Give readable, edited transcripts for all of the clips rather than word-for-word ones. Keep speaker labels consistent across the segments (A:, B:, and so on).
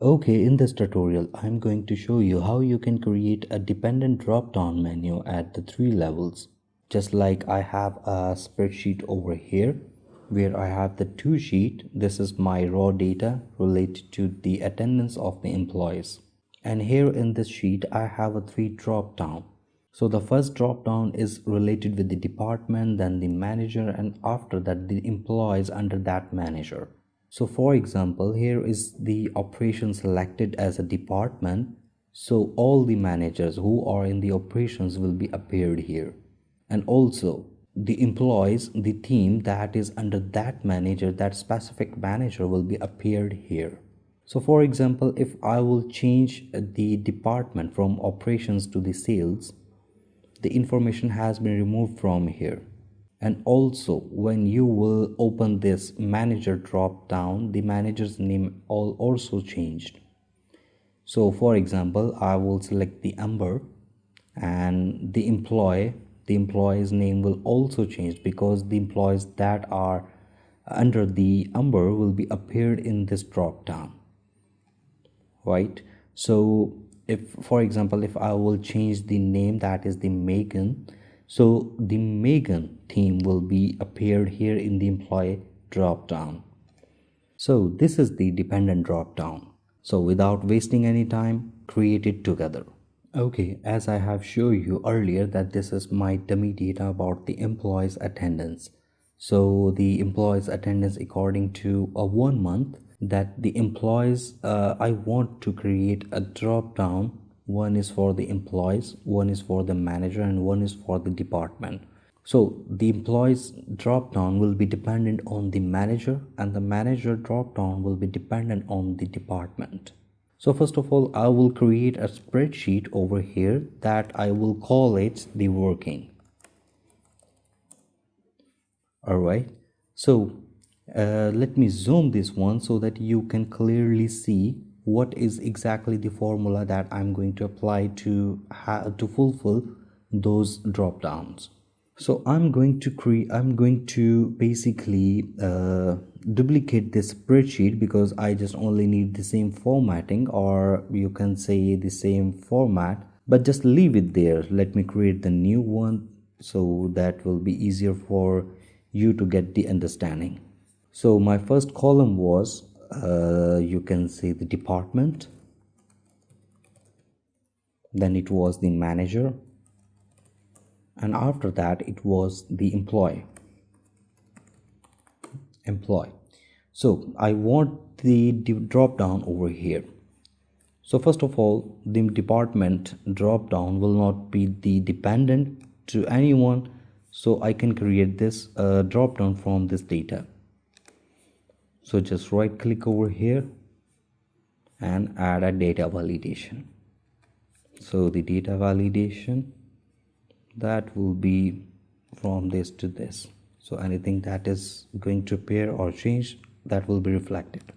A: Okay, in this tutorial, I'm going to show you how you can create a dependent drop-down menu at the 3 levels. Just like I have a spreadsheet over here, where I have the 2 sheet. This is my raw data related to the attendance of the employees. And here in this sheet, I have a 3 drop-down. So the first drop-down is related with the department, then the manager, and after that the employees under that manager. So for example, here is the operation selected as a department. So all the managers who are in the operations will be appeared here. And also the employees, the team that is under that manager, that specific manager will be appeared here. So for example, if I will change the department from operations to the sales, the information has been removed from here. And also when you will open this manager drop down, the manager's name also changed. So for example, I will select the Amber, and the employee's name will also change, because the employees that are under the Amber will be appeared in this drop down, right? So if, for example, if I will change the name, that is the Megan, so the Megan team will be appeared here in the employee drop down. So this is the dependent drop down. So without wasting any time, create it together. Okay, as I have shown you earlier that this is my dummy data about the employees attendance. So the employees attendance according to a 1 month, that the employees, I want to create a drop down. One is for the employees, one is for the manager, and one is for the department. So the employees drop down will be dependent on the manager, and the manager drop down will be dependent on the department. So first of all, I will create a spreadsheet over here that I will call it the working. All right, so let me zoom this one so that you can clearly see what is exactly the formula that I'm going to apply to fulfill those drop downs. So I'm going to basically duplicate this spreadsheet, because I just only need the same formatting, or you can say the same format, but just leave it there. Let me create the new one, so that will be easier for you to get the understanding. So my first column was you can say the department, then it was the manager, and after that it was the employee. So I want the drop down over here. So first of all, the department drop down will not be the dependent to anyone, so I can create this drop down from this data. So just right click over here and add a data validation. So the data validation, that will be from this to this. So anything that is going to appear or change, that will be reflected.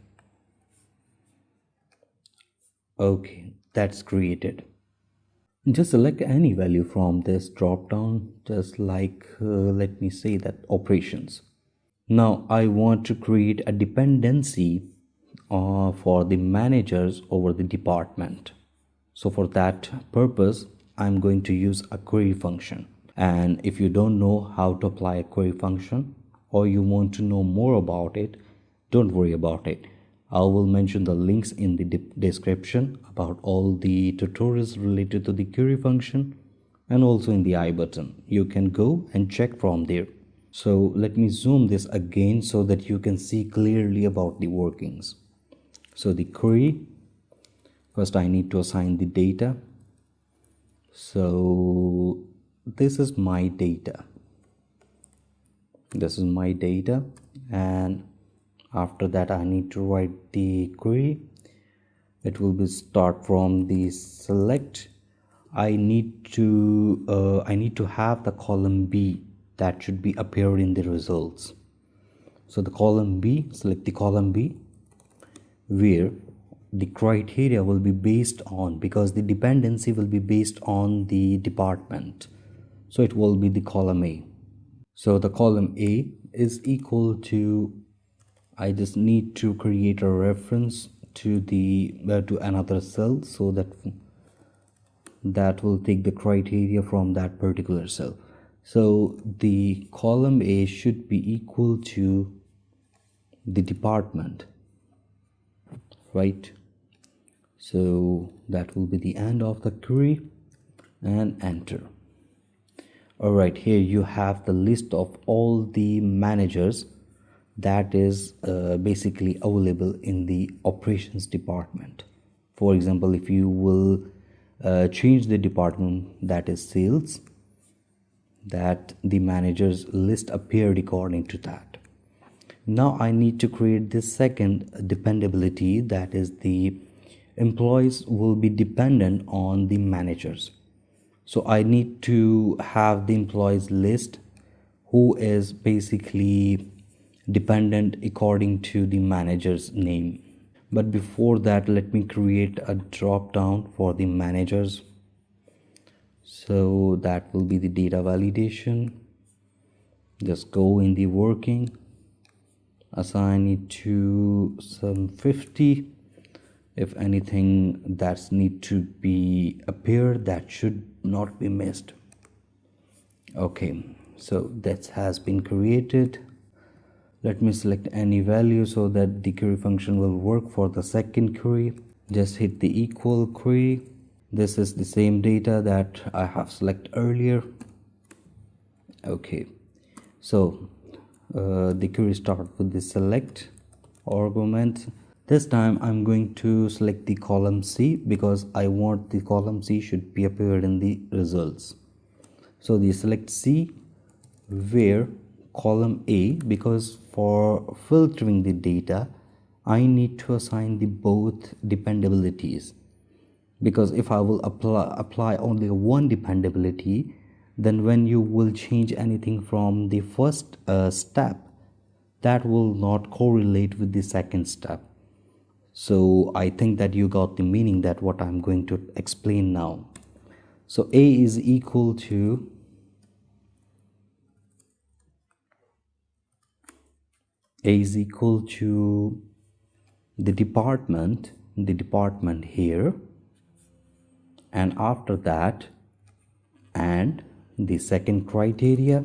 A: Okay, that's created. Just select any value from this drop down, just like let me say that operations. Now I want to create a dependency for the managers over the department. So for that purpose, I'm going to use a query function. And if you don't know how to apply a query function, or you want to know more about it, don't worry about it. I will mention the links in the description about all the tutorials related to the query function, and also in the I button. You can go and check from there. So let me zoom this again so that you can see clearly about the workings. So the query, first I need to assign the data. So this is my data. And after that I need to write the query. It will be start from the select. I need to have the column B that should be appeared in the results. So the column B, select the column B, where the criteria will be based on, because the dependency will be based on the department, so it will be the column A. So the column A is equal to, I just need to create a reference to the to another cell, so that will take the criteria from that particular cell. So the column A should be equal to the department, right? So that will be the end of the query, and enter. All right, here you have the list of all the managers that is basically available in the operations department. For example, if you will change the department, that is sales, that the managers list appeared according to that. Now I need to create this second dependability, that is the employees will be dependent on the managers. So I need to have the employees list who is basically dependent according to the manager's name. But before that, let me create a drop down for the managers. So that will be the data validation. Just go in the working, assign it to some 50. If anything that's need to be appear, that should not be missed. Okay, so that has been created. Let me select any value so that the query function will work for the second query. Just hit the equal query. This is the same data that I have selected earlier. Okay, so the query starts with the select argument. This time I'm going to select the column C because I want the column C should be appeared in the results. So the select C where column A, because for filtering the data I need to assign the both dependabilities, because if I will apply only one dependability, then when you will change anything from the first step, that will not correlate with the second step. So I think that you got the meaning that what I'm going to explain now. So A is equal to the department here, and after that and the second criteria.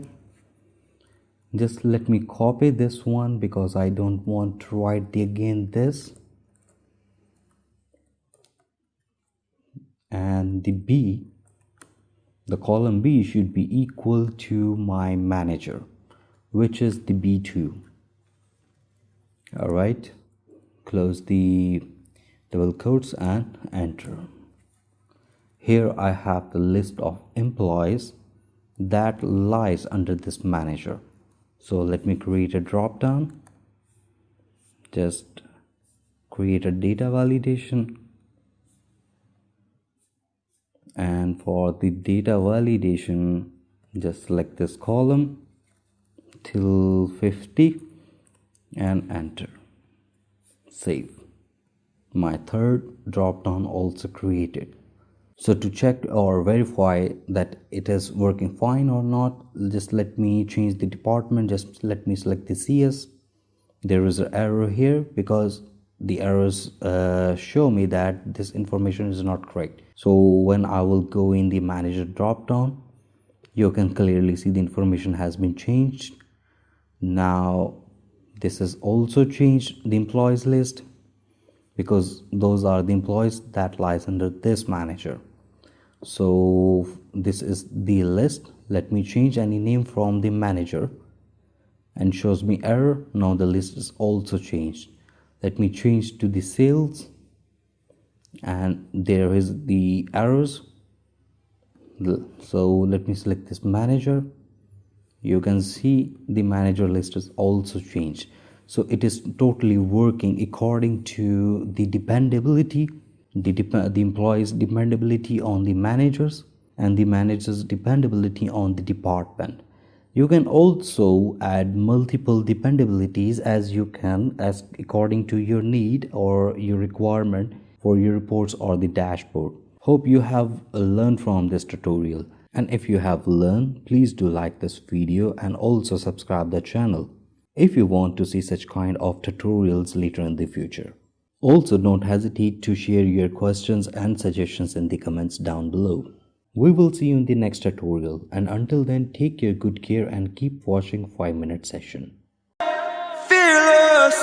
A: Just let me copy this one because I don't want to write again this, and the B, the column B should be equal to my manager, which is the B2. All right, close the double quotes and enter. Here I have the list of employees that lies under this manager. So let me create a drop down. Just create a data validation, and for the data validation just select this column till 50 and enter. Save. My third drop down also created. So to check or verify that it is working fine or not, just let me change the department. Just let me select the CS. There is an error here because the errors show me that this information is not correct. So when I will go in the manager drop down, you can clearly see the information has been changed. Now this is also changed the employees list, because those are the employees that lies under this manager. So this is the list. Let me change any name from the manager, and shows me error. Now the list is also changed. Let me change to the sales, and there is the errors. So let me select this manager. You can see the manager list is also changed. So it is totally working according to the dependability, the employees dependability on the managers, and the managers dependability on the department. You can also add multiple dependabilities as according to your need or your requirement for your reports or the dashboard. Hope you have learned from this tutorial, and if you have learned, please do like this video and also subscribe the channel if you want to see such kind of tutorials later in the future. Also, don't hesitate to share your questions and suggestions in the comments down below. We will see you in the next tutorial, and until then, take your good care and keep watching 5-minute session. Fearless.